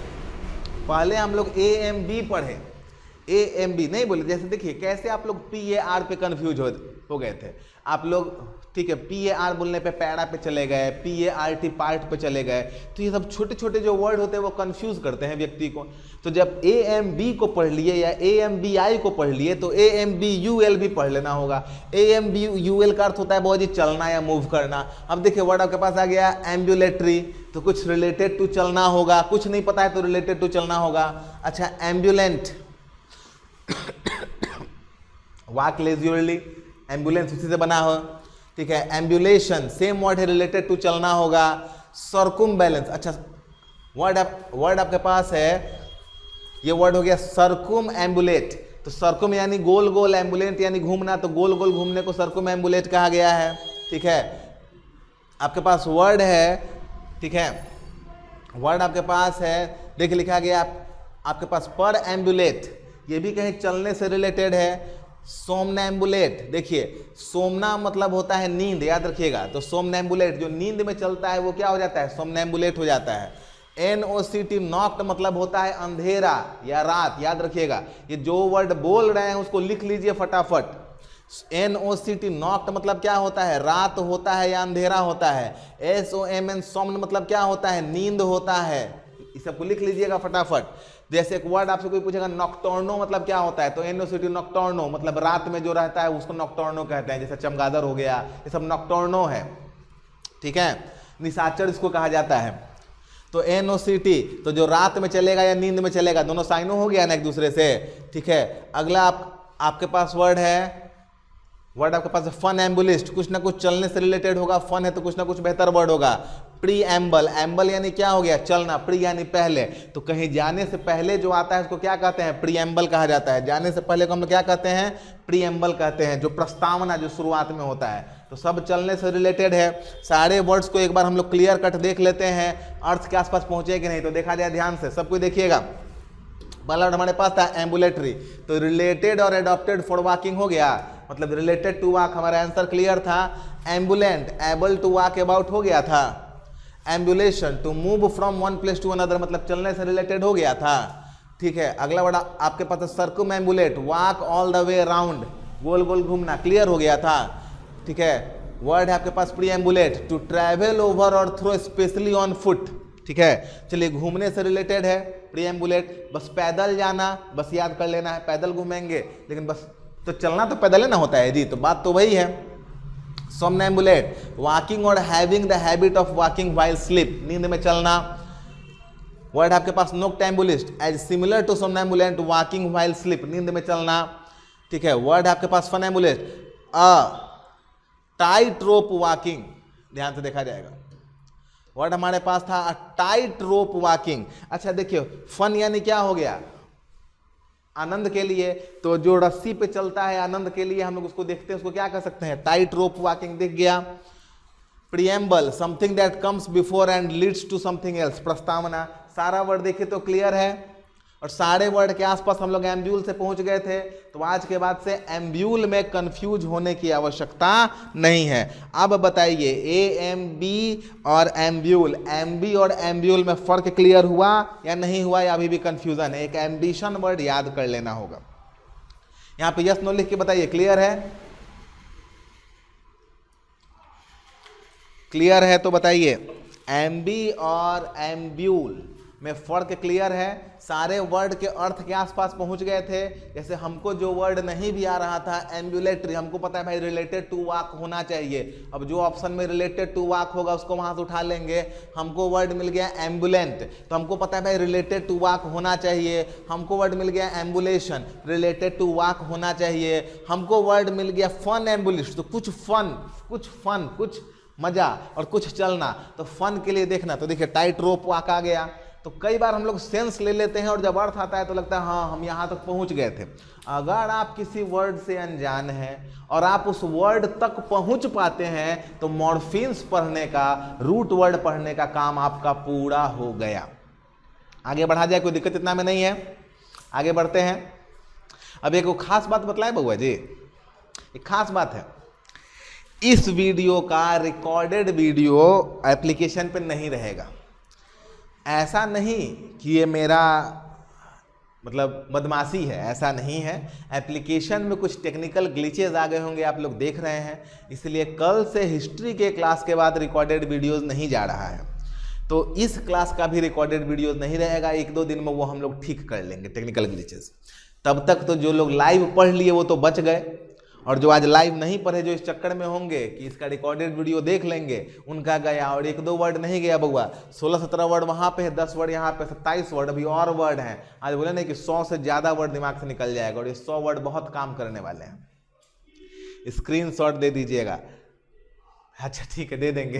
पहले हम लोग AMB पढ़े, AMB नहीं बोले। जैसे देखिए कैसे आप लोग PAR पे कंफ्यूज हो गए थे आप लोग। ठीक है, PAR बोलने पे पैरा पे चले गए, PART पार्ट पे चले गए। तो ये सब छोटे छोटे जो वर्ड होते हैं वो कंफ्यूज करते हैं व्यक्ति को। तो जब AMB को पढ़ लिए या AMBI को पढ़ लिए, तो AMBUL भी पढ़ लेना होगा। AMBUL का अर्थ होता है बहुत ही चलना या मूव करना। अब देखिए वर्ड आपके पास आ गया एम्बुलेटरी, तो कुछ रिलेटेड टू चलना होगा, कुछ नहीं पता है तो रिलेटेड टू चलना होगा। अच्छा, एम्बुलेंट, वॉक लेज्यूरली, एम्बुलेंस उसी से बना हो। ठीक है, एम्बुलेशन सेम वर्ड है, रिलेटेड टू चलना होगा। सर्कुम-बैलेंस, अच्छा वर्ड आपके पास है, ये वर्ड हो गया सर्कुम एम्बुलेट। तो सर्कुम यानी गोल गोल, एम्बुलेंट यानी घूमना, तो गोल गोल घूमने को सर्कुम एम्बुलेट कहा गया है। ठीक है, आपके पास वर्ड है, ठीक है, वर्ड आपके पास है, देखिए लिखा गया आपके पास पर एम्बुलेट, ये भी कहीं चलने से रिलेटेड है। सोमनैम्बुलेट, देखिए सोमना मतलब होता है नींद, याद रखिएगा। तो सोमनैम्बुलेट जो नींद में चलता है वो क्या हो जाता है? सोमनैम्बुलेट हो जाता है। NOCT नॉक्ट मतलब होता है अंधेरा या रात, याद रखिएगा। ये जो वर्ड बोल रहे हैं उसको लिख लीजिए फटाफट। NOCT नॉक्ट मतलब क्या होता है? रात होता है या अंधेरा होता है। SOMN सोमन मतलब क्या होता है? नींद होता है। इस सबको लिख लीजिएगा फटाफट। जैसे एक वर्ड आपसे कोई पूछेगा नॉक्टर्नो मतलब क्या होता है, तो NOCT नॉक्टर्नो मतलब रात में जो रहता है उसको नॉक्टर्नो कहते हैं। जैसे चमगादड़ हो गया, ये सब नॉक्टर्नो है। ठीक है, निशाचर इसको कहा जाता है। तो NOCT तो जो रात में चलेगा या नींद में चलेगा, दोनों साइनो हो गया ना एक दूसरे से। ठीक है, अगला आपके पास वर्ड है, वर्ड आपके पास फन एम्बुलिस्ट, कुछ ना कुछ चलने से रिलेटेड होगा। फन है तो कुछ ना कुछ बेहतर वर्ड होगा। प्री एम्बल, एम्बल यानी क्या हो गया? चलना। प्री यानी पहले, तो कहीं जाने से पहले जो आता है उसको क्या कहते हैं? प्री एम्बल कहा जाता है। जाने से पहले को हम लोग क्या कहते हैं? प्री एम्बल कहते हैं। जो प्रस्तावना जो शुरुआत में होता है, तो सब चलने से रिलेटेड है। सारे वर्ड्स को एक बार हम लोग क्लियर कट देख लेते हैं, अर्थ के आसपास पहुंचे कि नहीं। तो देखा जाए ध्यान से, सब कुछ देखिएगा। पहला वर्ड हमारे पास था एम्बुलेटरी, तो रिलेटेड और एडॉप्टेड फॉर वॉकिंग हो गया, मतलब रिलेटेड टू वॉक, हमारा आंसर क्लियर था। Ambulant, able to walk about हो गया था। Ambulation, to move from one place to another, मतलब चलने से रिलेटेड हो गया था। ठीक है, अगला वर्ड आपके पास circumambulate, walk all the way round, गोल गोल घूमना, क्लियर हो गया था। ठीक है, वर्ड है आपके पास प्री एम्बुलेट, टू ट्रैवल ओवर और थ्रो स्पेशली ऑन फुट। ठीक है, चलिए घूमने से रिलेटेड है प्री एम्बुलेट। बस पैदल जाना, बस याद कर लेना है, पैदल घूमेंगे, लेकिन बस तो चलना तो पैदल ना होता है जी, तो बात तो वही है। सोमनैम्बुलेट, वॉकिंग और having the habit of walking while sleep, नींद में चलना। वर्ड आपके पास noctambulist, as similar to somnambulant walking while sleep, नींद में चलना। ठीक है, वर्ड आपके पास फनैम्बुलिस्ट, अ टाइट रोप वॉकिंग, ध्यान से देखा जाएगा। वर्ड हमारे पास था अ टाइट रोप वॉकिंग। अच्छा देखिए, फन यानी क्या हो गया, आनंद के लिए, तो जो रस्सी पे चलता है आनंद के लिए हम लोग उसको देखते हैं, उसको क्या कर सकते हैं, टाइट रोप वॉकिंग, दिख गया। Preamble, something that comes before and leads to something else, प्रस्तावना। सारा वर्ड देखिए तो क्लियर है, और सारे वर्ड के आसपास हम लोग एम्ब्यूल से पहुंच गए थे, तो आज के बाद से एम्ब्यूल में कंफ्यूज होने की आवश्यकता नहीं है। अब बताइए ए एम बी और एम्ब्यूल, एम्बी और एम्ब्यूल में फर्क क्लियर हुआ या नहीं हुआ, या अभी भी कंफ्यूजन है? एक एम्बिशन वर्ड याद कर लेना होगा। यहां पे यस नो लिख के बताइए, क्लियर है? क्लियर है तो बताइए। एम्बी और एम्ब्यूल में फर्क क्लियर है? सारे वर्ड के अर्थ के आसपास पहुंच गए थे। जैसे हमको जो वर्ड नहीं भी आ रहा था एम्बुलेटरी, हमको पता है भाई रिलेटेड टू वॉक होना चाहिए, अब जो ऑप्शन में रिलेटेड टू वॉक होगा उसको वहां से उठा लेंगे। हमको वर्ड मिल गया एम्बुलेंट, तो हमको पता है भाई रिलेटेड टू वॉक होना चाहिए। हमको वर्ड मिल गया एम्बुलेशन, रिलेटेड टू वॉक होना चाहिए। हमको वर्ड मिल गया फन एम्बुलिस्ट, तो कुछ फन, कुछ मजा और कुछ चलना, तो फन के लिए देखना। तो देखिए टाइट रोप वॉक आ गया। तो कई बार हम लोग सेंस ले लेते हैं और जब अर्थ आता है तो लगता है हाँ हम यहाँ तक पहुँच गए थे। अगर आप किसी वर्ड से अनजान हैं और आप उस वर्ड तक पहुँच पाते हैं तो मॉर्फीम्स पढ़ने का, रूट वर्ड पढ़ने का काम आपका पूरा हो गया। आगे बढ़ा जाए, कोई दिक्कत इतना में नहीं है, आगे बढ़ते हैं। अब एक खास बात बतलाए बउआ जी, एक खास बात है, इस वीडियो का रिकॉर्डेड वीडियो एप्लीकेशन पे नहीं रहेगा। ऐसा नहीं कि ये मेरा मतलब बदमाशी है, ऐसा नहीं है। एप्लीकेशन में कुछ टेक्निकल ग्लिचेज आ गए होंगे, आप लोग देख रहे हैं, इसलिए कल से हिस्ट्री के क्लास के बाद रिकॉर्डेड वीडियोस नहीं जा रहा है। तो इस क्लास का भी रिकॉर्डेड वीडियोस नहीं रहेगा, 1-2 दिन में वो हम लोग ठीक कर लेंगे टेक्निकल ग्लिचेज। तब तक तो जो लोग लाइव पढ़ लिए वो तो बच गए, और जो आज लाइव नहीं पढ़े, जो इस चक्कर में होंगे कि इसका रिकॉर्डेड वीडियो देख लेंगे, उनका गया। और 1-2 वर्ड नहीं गया बउआ, 16-17 वर्ड वहाँ पे है, 10 वर्ड यहाँ पे, 27 वर्ड अभी और वर्ड हैं। आज बोले नहीं कि 100 से ज़्यादा वर्ड दिमाग से निकल जाएगा, और ये 100 वर्ड बहुत काम करने वाले हैं। स्क्रीनशॉट दे दीजिएगा। अच्छा ठीक है, दे देंगे।